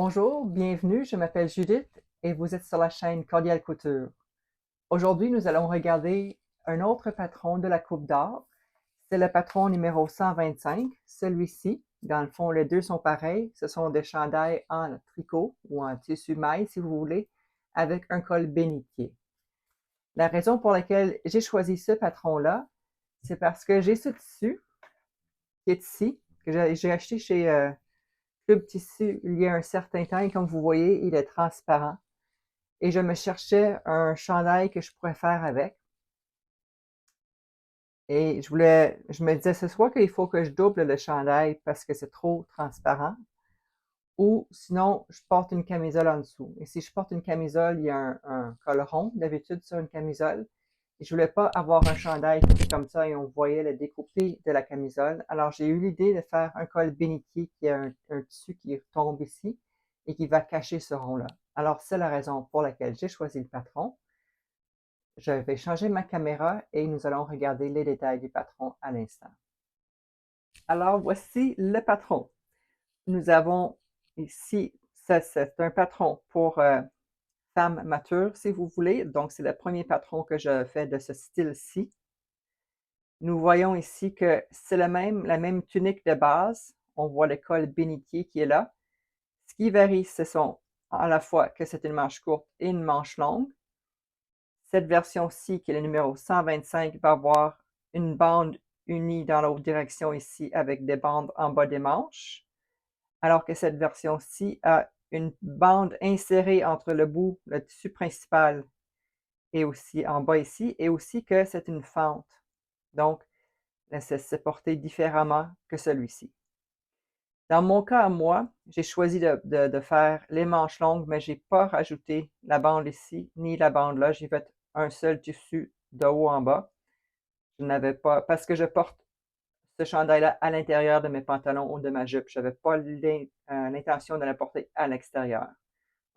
Bonjour, bienvenue, je m'appelle Judith et vous êtes sur la chaîne Cordial Couture. Aujourd'hui, nous allons regarder un autre patron de la Coupe d'Or. C'est le patron numéro 125, celui-ci. Dans le fond, les deux sont pareils. Ce sont des chandails en tricot ou en tissu maille, si vous voulez, avec un col bénitier. La raison pour laquelle j'ai choisi ce patron-là, c'est parce que j'ai ce tissu qui est ici, que j'ai acheté chez Club Tissu il y a un certain temps et comme vous voyez, il est transparent. Et je me cherchais un chandail que je pourrais faire avec. Et je me disais, ce soit qu'il faut que je double le chandail parce que c'est trop transparent, ou sinon, je porte une camisole en dessous. Et si je porte une camisole, il y a un col rond d'habitude sur une camisole. Et je voulais pas avoir un chandail qui est comme ça et on voyait le découpé de la camisole. Alors, j'ai eu l'idée de faire un col bénitier qui a un tissu qui tombe ici et qui va cacher ce rond-là. Alors, c'est la raison pour laquelle j'ai choisi le patron. Je vais changer ma caméra et nous allons regarder les détails du patron à l'instant. Alors, voici le patron. Nous avons ici, ça c'est un patron pour femme mature, si vous voulez. Donc, c'est le premier patron que je fais de ce style-ci. Nous voyons ici que c'est la même tunique de base. On voit le col bénitier qui est là. Ce qui varie, ce sont à la fois que c'est une manche courte et une manche longue. Cette version-ci, qui est le numéro 125, va avoir une bande unie dans l'autre direction ici avec des bandes en bas des manches, alors que cette version-ci a une bande insérée entre le bout, le tissu principal et aussi en bas ici, et aussi que c'est une fente. Donc, c'est porté différemment que celui-ci. Dans mon cas à moi, j'ai choisi de faire les manches longues, mais je n'ai pas rajouté la bande ici, ni la bande là. J'ai fait un seul tissu de haut en bas. Je n'avais pas, parce que je porte ce chandail-là à l'intérieur de mes pantalons ou de ma jupe. Je n'avais pas l'intention de la porter à l'extérieur.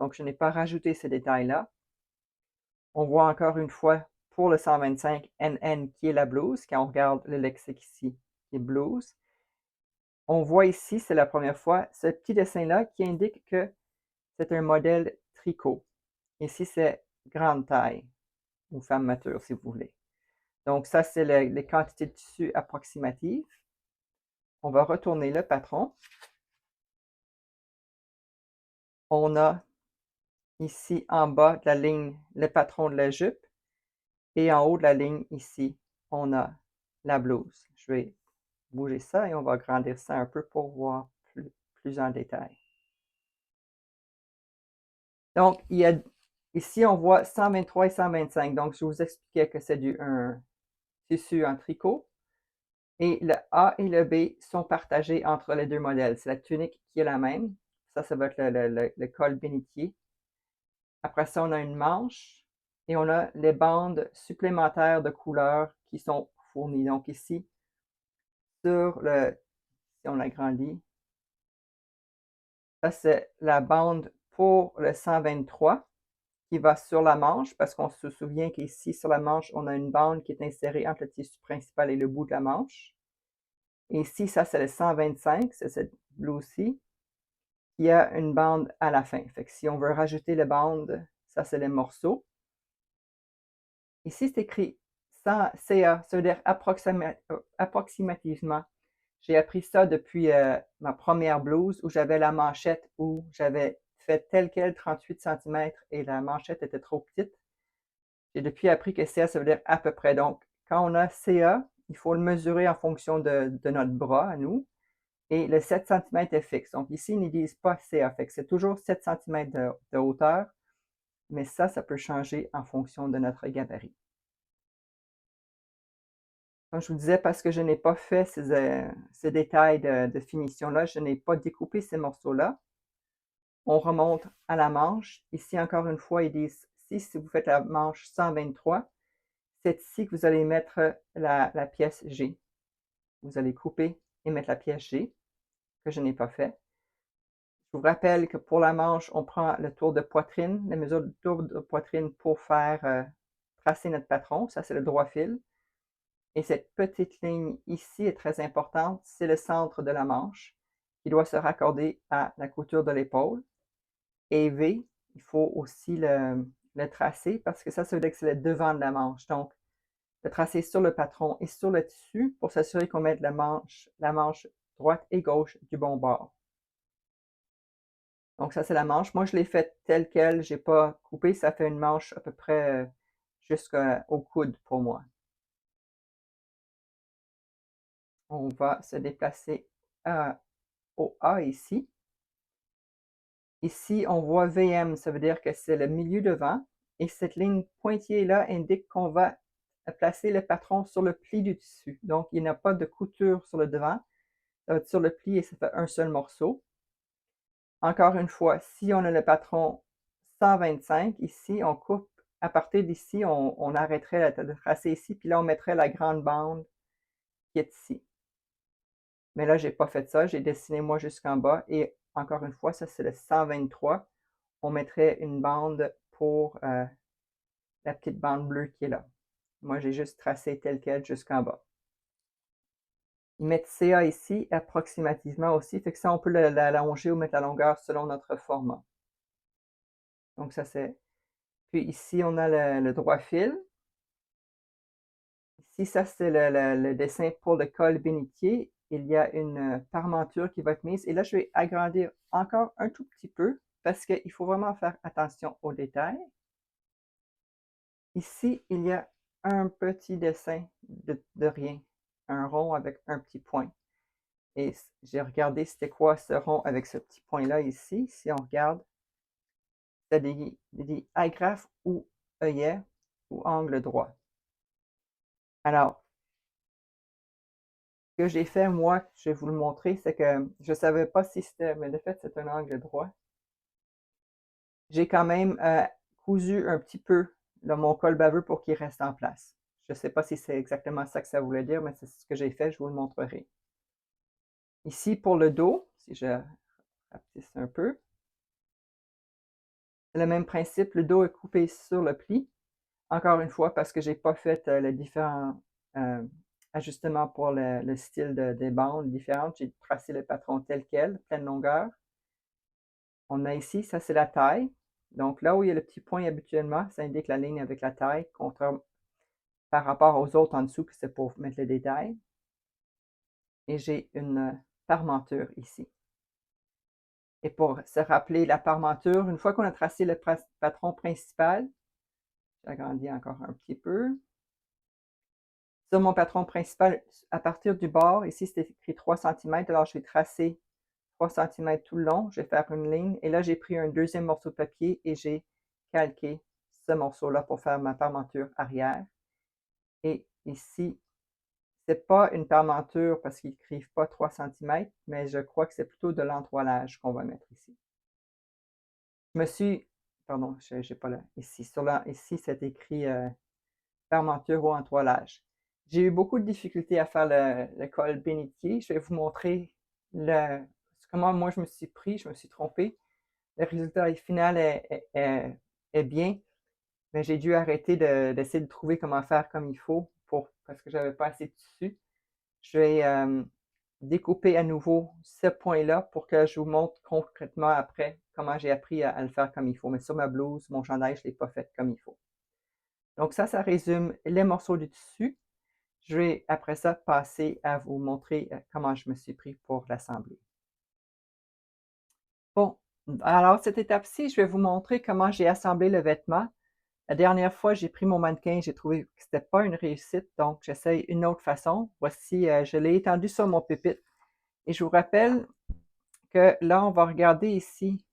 Donc, je n'ai pas rajouté ces détails-là. On voit encore une fois pour le 125 NN qui est la blouse. Quand on regarde le lexique ici, qui est blouse. On voit ici, c'est la première fois, ce petit dessin-là qui indique que c'est un modèle tricot. Ici, c'est grande taille, ou femme mature, si vous voulez. Donc, ça, c'est les quantités de tissu approximatives. On va retourner le patron. On a ici en bas de la ligne le patron de la jupe. Et en haut de la ligne, ici, on a la blouse. Je vais bouger ça et on va agrandir ça un peu pour voir plus en détail. Donc, ici, on voit 123 et 125. Donc, je vous expliquais que c'est un tissu en tricot. Et le A et le B sont partagés entre les deux modèles. C'est la tunique qui est la même. Ça va être le col bénitier. Après ça, on a une manche et on a les bandes supplémentaires de couleurs qui sont fournies. Donc ici, si on agrandit, ça c'est la bande pour le 123 qui va sur la manche parce qu'on se souvient qu'ici sur la manche, on a une bande qui est insérée entre le tissu principal et le bout de la manche. Et ici, ça c'est le 125, c'est cette blouse-ci qui a une bande à la fin. Fait que si on veut rajouter les bandes, ça c'est les morceaux. Ici, c'est écrit CA, ça veut dire approximativement. J'ai appris ça depuis ma première blouse où j'avais la manchette où j'avais fait tel quel 38 cm et la manchette était trop petite. J'ai depuis appris que CA, ça veut dire à peu près. Donc, quand on a CA, il faut le mesurer en fonction de notre bras à nous. Et le 7 cm est fixe. Donc ici, ils ne disent pas CA. Fait que c'est toujours 7 cm de hauteur. Mais ça peut changer en fonction de notre gabarit. Comme je vous disais, parce que je n'ai pas fait ces détails de finition-là, je n'ai pas découpé ces morceaux-là. On remonte à la manche. Ici, encore une fois, ils disent, si vous faites la manche 123, c'est ici que vous allez mettre la pièce G. Vous allez couper et mettre la pièce G, que je n'ai pas fait. Je vous rappelle que pour la manche, on prend le tour de poitrine, la mesure du tour de poitrine pour faire tracer notre patron. Ça, c'est le droit fil. Et cette petite ligne ici est très importante, c'est le centre de la manche qui doit se raccorder à la couture de l'épaule. élevé, il faut aussi le tracer parce que ça veut dire que c'est le devant de la manche. Donc, le tracer sur le patron et sur le tissu pour s'assurer qu'on mette la manche droite et gauche du bon bord. Donc ça, c'est la manche. Moi, je l'ai faite telle quelle, j'ai pas coupé. Ça fait une manche à peu près jusqu'au coude pour moi. On va se déplacer au A ici. Ici, on voit VM, ça veut dire que c'est le milieu devant. Et cette ligne pointillée-là indique qu'on va placer le patron sur le pli du tissu. Donc, il n'y a pas de couture sur le devant. Ça va être sur le pli et ça fait un seul morceau. Encore une fois, si on a le patron 125, ici, on coupe. À partir d'ici, on arrêterait de tracer ici, puis là, on mettrait la grande bande qui est ici. Mais là, je n'ai pas fait ça. J'ai dessiné moi jusqu'en bas. Et encore une fois, ça, c'est le 123. On mettrait une bande pour la petite bande bleue qui est là. Moi, j'ai juste tracé tel quel jusqu'en bas. Ils mettent CA ici, approximativement aussi. Fait que ça, on peut l'allonger ou mettre la longueur selon notre format. Donc, ça, c'est... Puis ici, on a le droit fil. Ici, ça, c'est le dessin pour le col bénitier. Il y a une parmenture qui va être mise. Et là, je vais agrandir encore un tout petit peu parce qu'il faut vraiment faire attention aux détails. Ici, il y a un petit dessin de rien, un rond avec un petit point. Et j'ai regardé c'était quoi ce rond avec ce petit point-là ici. Si on regarde, c'est des agrafes ou œillets ou angle droit. Alors, ce que j'ai fait, moi, je vais vous le montrer, c'est que je ne savais pas si c'était, mais de fait, c'est un angle droit. J'ai quand même cousu un petit peu mon col baveux pour qu'il reste en place. Je ne sais pas si c'est exactement ça que ça voulait dire, mais c'est ce que j'ai fait, je vous le montrerai. Ici, pour le dos, si je rapetisse un peu, c'est le même principe, le dos est coupé sur le pli. Encore une fois, parce que je n'ai pas fait les différents ajustements pour le style des bandes différentes, j'ai tracé le patron tel quel, pleine longueur. On a ici, ça c'est la taille. Donc là où il y a le petit point habituellement, ça indique la ligne avec la taille, par rapport aux autres en dessous, que c'est pour mettre le détail. Et j'ai une parmenture ici. Et pour se rappeler la parmenture, une fois qu'on a tracé le patron principal, j'agrandis encore un petit peu. Sur mon patron principal, à partir du bord, ici c'est écrit 3 cm, alors je vais tracer 3 cm tout le long, je vais faire une ligne, et là j'ai pris un deuxième morceau de papier et j'ai calqué ce morceau-là pour faire ma parmenture arrière. Et ici, c'est pas une parmenture parce qu'ils n'écrivent pas 3 cm, mais je crois que c'est plutôt de l'entoilage qu'on va mettre ici. Je me suis, pardon, je n'ai pas là, ici, ici c'est écrit parmenture ou entoilage. J'ai eu beaucoup de difficultés à faire le col bénitier. Je vais vous montrer comment moi je me suis pris, je me suis trompé. Le résultat final est bien, mais j'ai dû arrêter d'essayer de trouver comment faire comme il faut parce que j'avais pas assez de tissu. Je vais découper à nouveau ce point-là pour que je vous montre concrètement après comment j'ai appris à le faire comme il faut. Mais sur ma blouse, mon chandail, je ne l'ai pas fait comme il faut. Donc ça résume les morceaux du tissu. Je vais après ça passer à vous montrer comment je me suis pris pour l'assembler. Bon, alors cette étape-ci, je vais vous montrer comment j'ai assemblé le vêtement. La dernière fois, j'ai pris mon mannequin, j'ai trouvé que ce n'était pas une réussite, donc j'essaye une autre façon. Voici, je l'ai étendu sur mon pupitre. Et je vous rappelle que là, on va regarder ici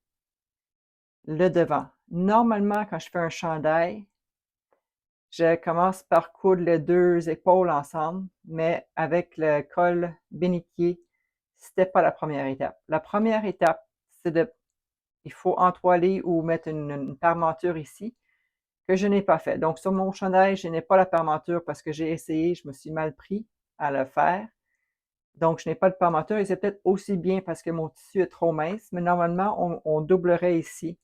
le devant. Normalement, quand je fais un chandail, je commence par coudre les deux épaules ensemble, mais avec le col bénitier, c'était pas la première étape. La première étape, il faut entoiler ou mettre une parmenture ici, que je n'ai pas fait. Donc, sur mon chandail, je n'ai pas la parmenture parce que j'ai essayé, je me suis mal pris à le faire. Donc, je n'ai pas de parmenture et c'est peut-être aussi bien parce que mon tissu est trop mince, mais normalement, on doublerait ici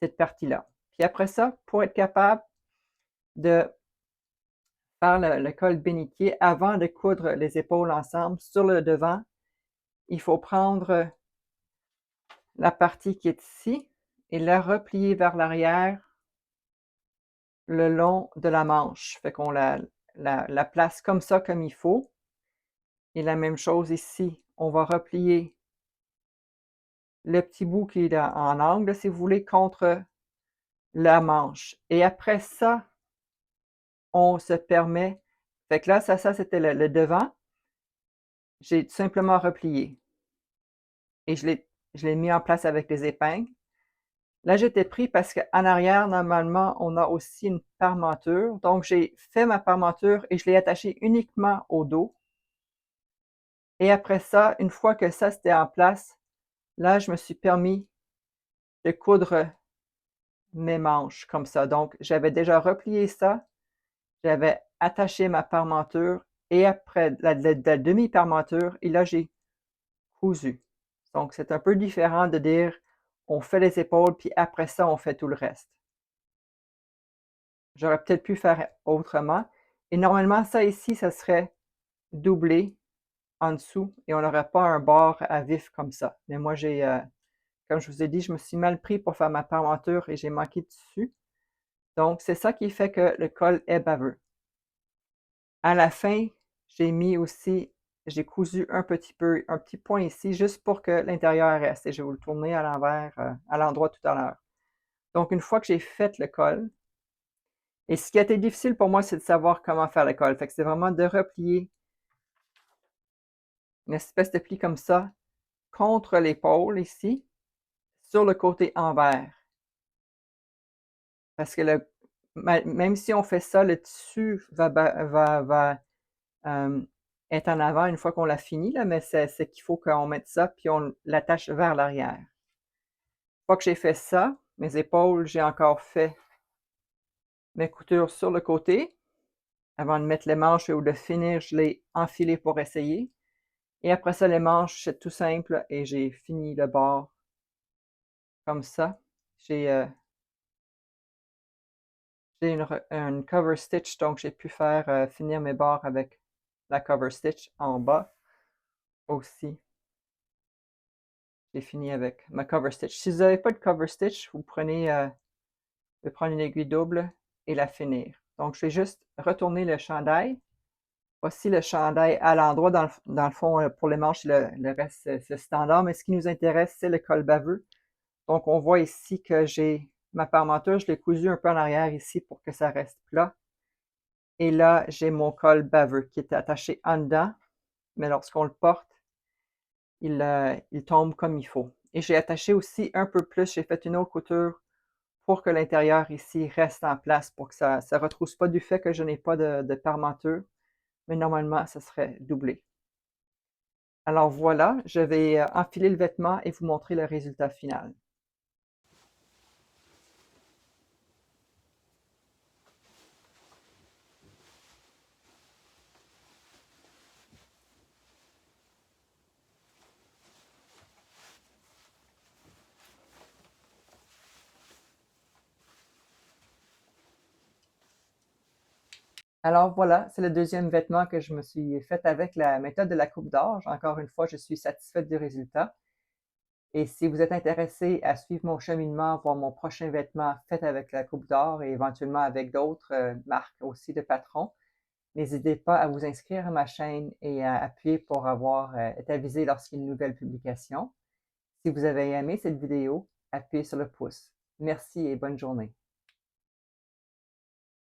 cette partie-là. Puis après ça, pour être capable de faire le col bénitier avant de coudre les épaules ensemble sur le devant, il faut prendre la partie qui est ici et la replier vers l'arrière le long de la manche. Fait qu'on la place comme ça, comme il faut. Et la même chose ici. On va replier le petit bout qui est en angle, si vous voulez, contre la manche. Et après ça, on se permet... Fait que là, ça c'était le devant. J'ai tout simplement replié. Et je l'ai mis en place avec les épingles. Là, j'étais pris parce qu'en arrière, normalement, on a aussi une parmenture. Donc, j'ai fait ma parmenture et je l'ai attachée uniquement au dos. Et après ça, une fois que ça c'était en place, là, je me suis permis de coudre mes manches comme ça. Donc, j'avais déjà replié ça, j'avais attaché ma parmenture et après la demi-parmenture, et là, j'ai cousu. Donc, c'est un peu différent de dire on fait les épaules, puis après ça, on fait tout le reste. J'aurais peut-être pu faire autrement. Et normalement, ça ici, ça serait doublé en dessous et on n'aurait pas un bord à vif comme ça. Mais moi, comme je vous ai dit, je me suis mal pris pour faire ma parmenture et j'ai manqué de tissu. Donc, c'est ça qui fait que le col est baveux. À la fin, j'ai cousu un petit point ici, juste pour que l'intérieur reste. Et je vais vous le tourner à l'envers, à l'endroit tout à l'heure. Donc, une fois que j'ai fait le col, et ce qui a été difficile pour moi, c'est de savoir comment faire le col. Fait que c'est vraiment de replier une espèce de pli comme ça contre l'épaule ici, sur le côté envers. Parce que même si on fait ça, le tissu va être en avant une fois qu'on l'a fini, là, mais c'est qu'il faut qu'on mette ça, puis on l'attache vers l'arrière. Une fois que j'ai fait ça, mes épaules, j'ai encore fait mes coutures sur le côté. Avant de mettre les manches ou de finir, je l'ai enfilé pour essayer. Et après ça, les manches, c'est tout simple et j'ai fini le bord comme ça. J'ai une cover stitch, donc j'ai pu faire finir mes bords avec la cover stitch en bas aussi. J'ai fini avec ma cover stitch. Si vous n'avez pas de cover stitch, vous pouvez prendre une aiguille double et la finir. Donc, je vais juste retourner le chandail. Voici le chandail à l'endroit. Dans le fond, pour les manches, le reste, c'est standard. Mais ce qui nous intéresse, c'est le col baveux. Donc, on voit ici que j'ai ma parmenture. Je l'ai cousu un peu en arrière ici pour que ça reste plat. Et là, j'ai mon col baveux qui est attaché en dedans. Mais lorsqu'on le porte, il tombe comme il faut. Et j'ai attaché aussi un peu plus. J'ai fait une autre couture pour que l'intérieur ici reste en place, pour que ça ne retrousse pas du fait que je n'ai pas de parmenture. Mais normalement, ça serait doublé. Alors voilà, je vais enfiler le vêtement et vous montrer le résultat final. Alors voilà, c'est le deuxième vêtement que je me suis fait avec la méthode de la coupe d'orge. Encore une fois, je suis satisfaite du résultat. Et si vous êtes intéressé à suivre mon cheminement, voir mon prochain vêtement fait avec la coupe d'or et éventuellement avec d'autres marques aussi de patrons, n'hésitez pas à vous inscrire à ma chaîne et à appuyer pour être avisé lorsqu'il y a une nouvelle publication. Si vous avez aimé cette vidéo, appuyez sur le pouce. Merci et bonne journée.